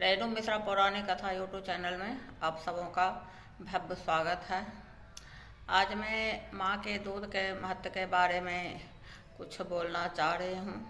रेणु मिश्रा पौराणिक कथा YouTube channel में आप सबों का भव्य स्वागत है। आज मैं माँ के दूध के महत्व के बारे में कुछ बोलना चाह रही हूँ।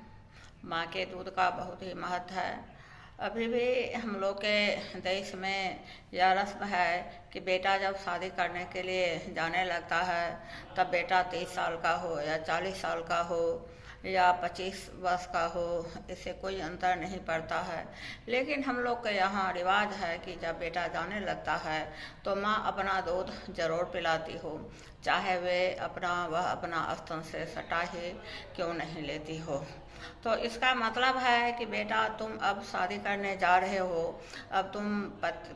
माँ के दूध का बहुत ही महत्व है। अभी भी हम लोग के देश में यह रस्म है कि बेटा जब शादी करने के लिए जाने लगता है तब बेटा 30 साल का हो या 40 साल का हो या 25 वर्ष का हो, इससे कोई अंतर नहीं पड़ता है। लेकिन हम लोग के यहाँ रिवाज है कि जब बेटा जाने लगता है तो माँ अपना दूध जरूर पिलाती हो, चाहे वह अपना स्तन से सटा ही क्यों नहीं लेती हो। तो इसका मतलब है कि बेटा तुम अब शादी करने जा रहे हो, अब तुम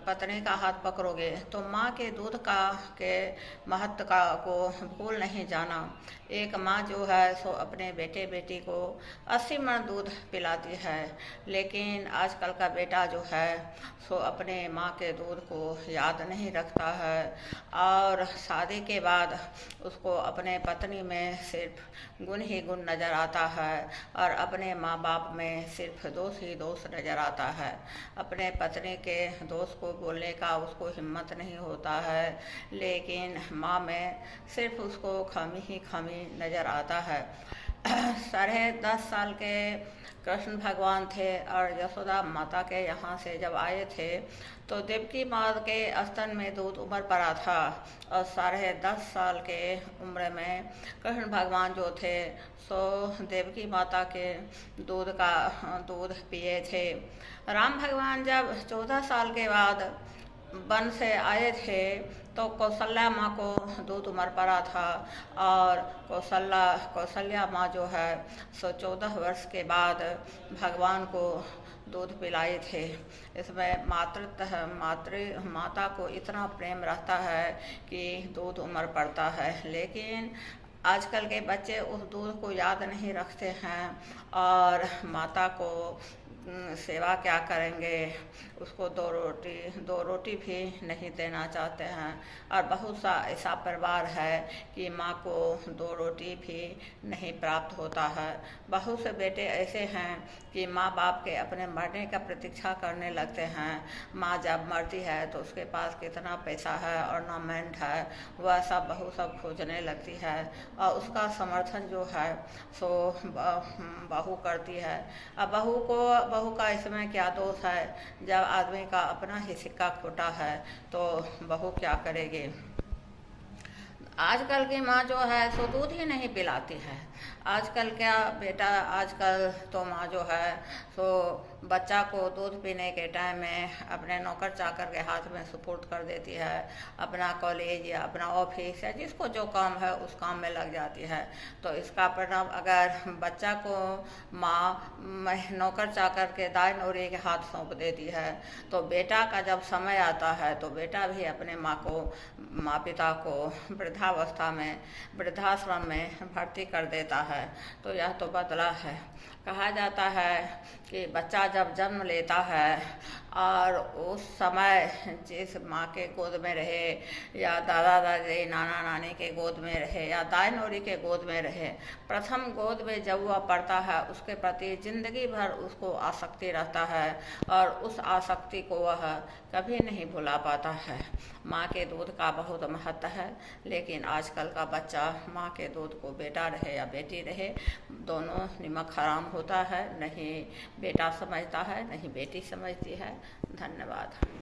पत्नी का हाथ पकड़ोगे तो माँ के दूध के महत्व को भूल नहीं जाना। एक माँ जो है सो अपने बेटे बेटी को 80 मन दूध पिलाती है, लेकिन आजकल का बेटा जो है सो अपने माँ के दूध को याद नहीं रखता है और शादी के बाद उसको अपने पत्नी में सिर्फ गुण ही गुण नज़र आता है और अपने माँ बाप में सिर्फ दोष ही दोष नज़र आता है। अपने पत्नी के दोष को बोलने का उसको हिम्मत नहीं होता है, लेकिन माँ में सिर्फ उसको खामी ही खामी नज़र आता है। 10.5 साल के कृष्ण भगवान थे और यशोदा माता के यहाँ से जब आए थे तो देवकी माँ के स्तन में दूध उमड़ पड़ा था और 10.5 साल के उम्र में कृष्ण भगवान जो थे सो देवकी माता के दूध पिए थे। राम भगवान जब 14 साल के बाद वन से आए थे तो कौशल्या माँ को दूध उमड़ पड़ा था और कौशल्या माँ जो है सो 14 वर्ष के बाद भगवान को दूध पिलाए थे। इसमें माता को इतना प्रेम रहता है कि दूध उमड़ पड़ता है, लेकिन आजकल के बच्चे उस दूध को याद नहीं रखते हैं और माता को सेवा क्या करेंगे, उसको दो रोटी भी नहीं देना चाहते हैं। और बहुत सा ऐसा परिवार है कि माँ को 2 रोटी भी नहीं प्राप्त होता है। बहुत से बेटे ऐसे हैं कि माँ बाप के अपने मरने का प्रतीक्षा करने लगते हैं। माँ जब मरती है तो उसके पास कितना पैसा है, ऑर्नामेंट है, वह सब सब खोजने लगती है और उसका समर्थन जो है सो बहू करती है। अब बहू का इसमें क्या दोष है, जब आदमी का अपना ही सिक्का खोटा है तो बहू क्या करेगी। आजकल की माँ जो है सो दूध ही नहीं पिलाती है। आजकल तो माँ जो है सो बच्चा को दूध पीने के टाइम में अपने नौकर चाकर के हाथ में सुपुर्द कर देती है। अपना कॉलेज या अपना ऑफिस या जिसको जो काम है उस काम में लग जाती है। तो इसका परिणाम अगर बच्चा को माँ नौकर चाकर के दाएं नौरी के हाथ सौंप देती है तो बेटा का जब समय आता है तो बेटा भी अपने माँ पिता को वृद्धाश्रम में भर्ती कर देता है। तो यह तो बदला है। कहा जाता है कि बच्चा जब जन्म लेता है और उस समय जिस माँ के गोद में रहे या दादा दादी नाना नानी के गोद में रहे या दाई नौरी के गोद में रहे, प्रथम गोद में जब वह पड़ता है उसके प्रति जिंदगी भर उसको आसक्ति रहता है और उस आसक्ति को वह कभी नहीं भुला पाता है। माँ के दूध का बहुत महत्व है, लेकिन आजकल का बच्चा माँ के दूध को बेटा रहे या बेटी रहे दोनों निमक हराम होता है। नहीं बेटा समझता है, नहीं बेटी समझती है। धन्यवाद।